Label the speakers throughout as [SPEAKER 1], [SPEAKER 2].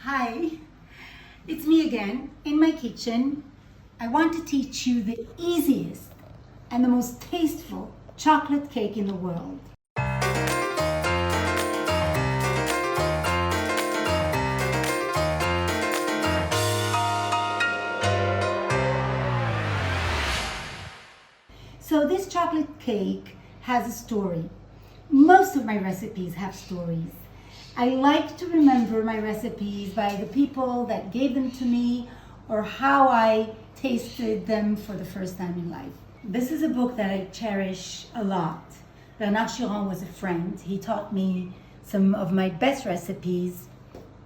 [SPEAKER 1] Hi, it's me again in my kitchen. I want to teach you the easiest and the most tasteful chocolate cake in the world. So this chocolate cake has a story. Most of my recipes have stories. I like to remember my recipes by the people that gave them to me or how I tasted them for the first time in life. This is a book that I cherish a lot. Bernard Chiron was a friend. He taught me some of my best recipes.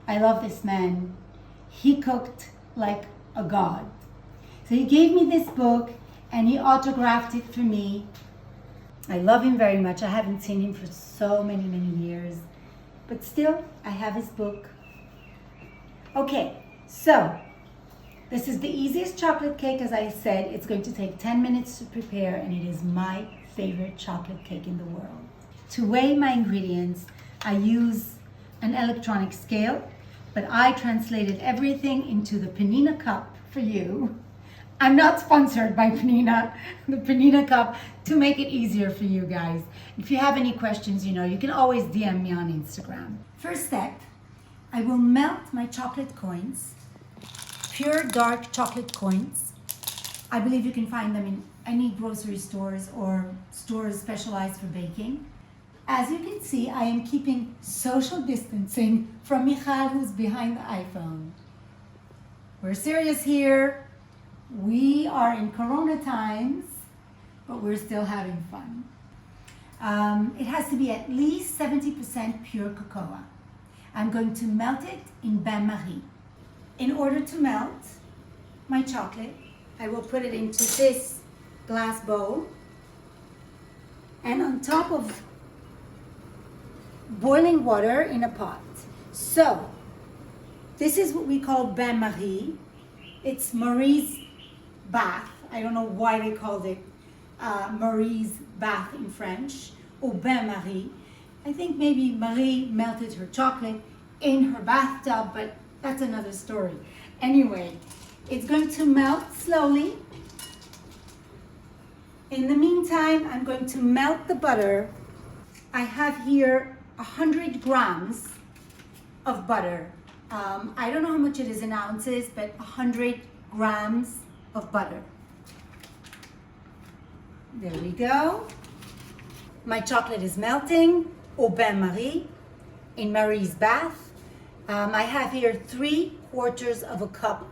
[SPEAKER 1] I love this man. He cooked like a god. So he gave me this book and he autographed it for me. I love him very much. I haven't seen him for so many years. But still, I have his book. Okay, so this is the easiest chocolate cake, as I said. It's going to take 10 minutes to prepare, and it is my favorite chocolate cake in the world. To weigh my ingredients, I use an electronic scale, but I translated everything into the Pnina cup for you. I'm not sponsored by Pnina, the Pnina cup, to make it easier for you guys. If you have any questions, you can always DM me on Instagram. First step, I will melt my chocolate coins, pure dark chocolate coins. I believe you can find them in any grocery stores or stores specialized for baking. As you can see, I am keeping social distancing from Michal, who's behind the iPhone. We're serious here. We are in Corona times, but we're still having fun. It has to be at least 70% pure cocoa. I'm going to melt it in bain-marie. In order to melt my chocolate, I will put it into this glass bowl, and on top of boiling water in a pot. So, this is what we call bain-marie. It's Marie's bath. I don't know why they called it Marie's bath in French, or bain-marie. I think maybe Marie melted her chocolate in her bathtub, but that's another story. Anyway, it's going to melt slowly. In the meantime, I'm going to melt the butter. I have here 100 grams of butter. I don't know how much it is in ounces, but 100 grams of butter. There we go. My chocolate is melting au bain-marie in Marie's bath. I have here 3/4 of a cup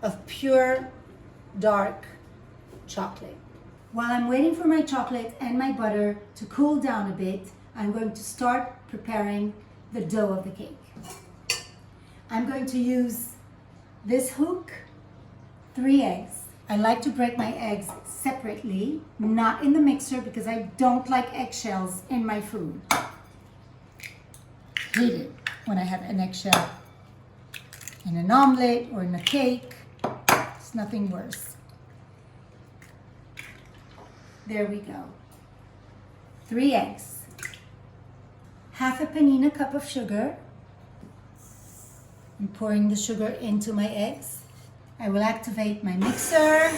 [SPEAKER 1] of pure dark chocolate. While I'm waiting for my chocolate and my butter to cool down a bit, I'm going to start preparing the dough of the cake. I'm going to use this hook, 3 eggs. I like to break my eggs separately, not in the mixer, because I don't like eggshells in my food. Hate it when I have an eggshell in an omelet or in a cake. It's nothing worse. There we go. 3 eggs. Half a Pnina cup of sugar. I'm pouring the sugar into my eggs. I will activate my mixer.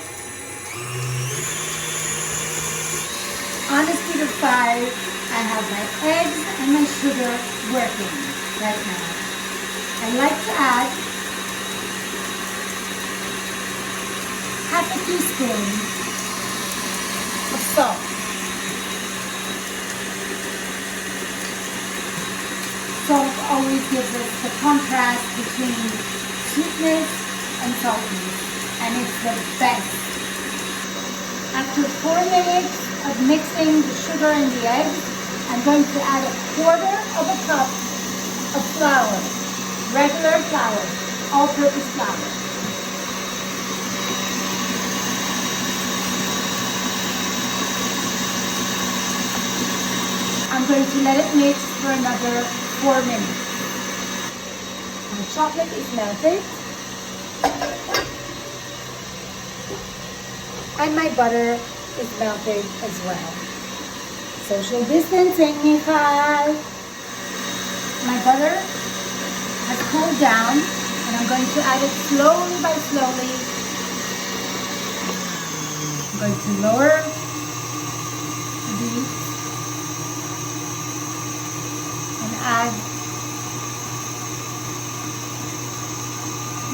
[SPEAKER 1] On a speed of 5, I have my eggs and my sugar working right now. I like to add half a teaspoon of salt. Salt always gives us the contrast between sweetness and saltiness, and it's the best. After 4 minutes of mixing the sugar and the eggs, I'm going to add 1/4 of a cup of flour, regular flour, all-purpose flour. I'm going to let it mix for another 4 minutes. My chocolate is melted. And my butter is melted as well. Social distancing, Michal. My butter has cooled down, and I'm going to add it slowly by slowly. I'm going to lower the beef and add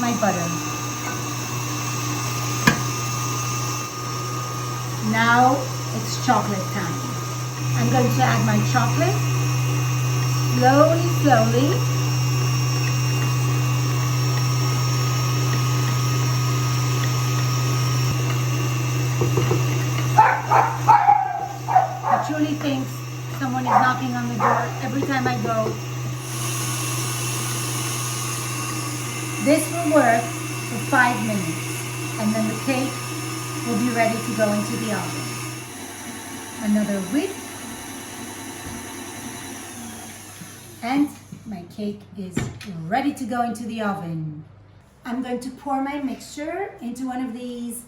[SPEAKER 1] my butter. Now it's chocolate time. I'm going to add my chocolate slowly, slowly. I truly think someone is knocking on the door every time I go. This will work for 5 minutes, and then the cake will be ready to go into the oven. Another whip, and my cake is ready to go into the oven. I'm going to pour my mixture into one of these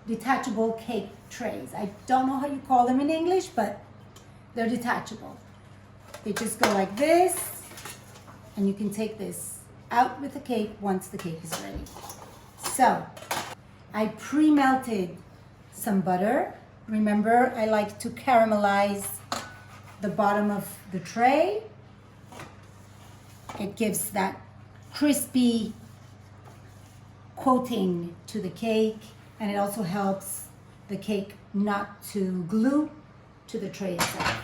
[SPEAKER 1] detachable cake trays. I don't know how you call them in English, but they're detachable. They just go like this, and you can take this out with the cake once the cake is ready. So, I pre-melted some butter. Remember, I like to caramelize the bottom of the tray. It gives that crispy coating to the cake, and it also helps the cake not to glue to the tray itself.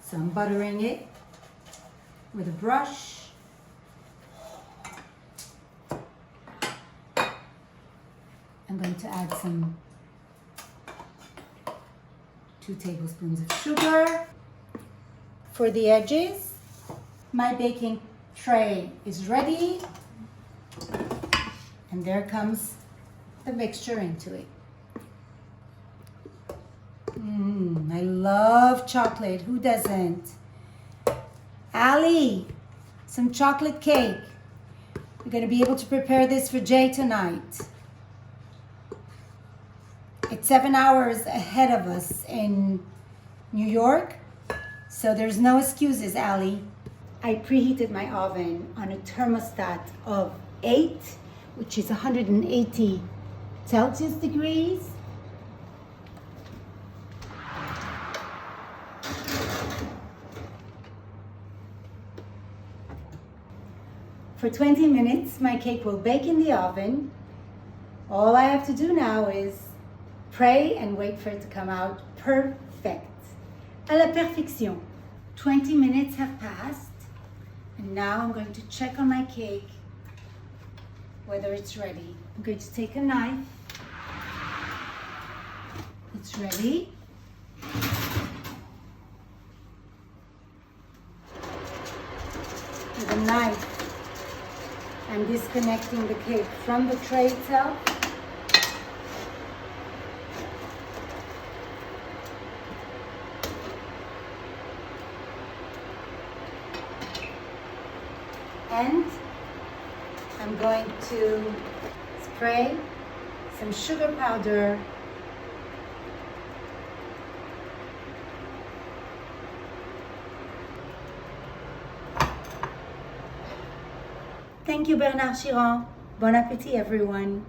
[SPEAKER 1] So I'm buttering it with a brush. I'm going to add 2 tablespoons of sugar. For the edges, my baking tray is ready. And there comes the mixture into it. I love chocolate. Who doesn't? Ali, some chocolate cake. We're going to be able to prepare this for Jay tonight. It's 7 hours ahead of us in New York, so there's no excuses, Ali. I preheated my oven on a thermostat of 8, which is 180 Celsius degrees. For 20 minutes, my cake will bake in the oven. All I have to do now is pray and wait for it to come out perfect. À la perfection. 20 minutes have passed, and now I'm going to check on my cake whether it's ready. I'm going to take a knife. It's ready. With a knife, I'm disconnecting the cake from the tray itself. And I'm going to spray some sugar powder Thank you, Bernard Chiron. Bon appétit, everyone.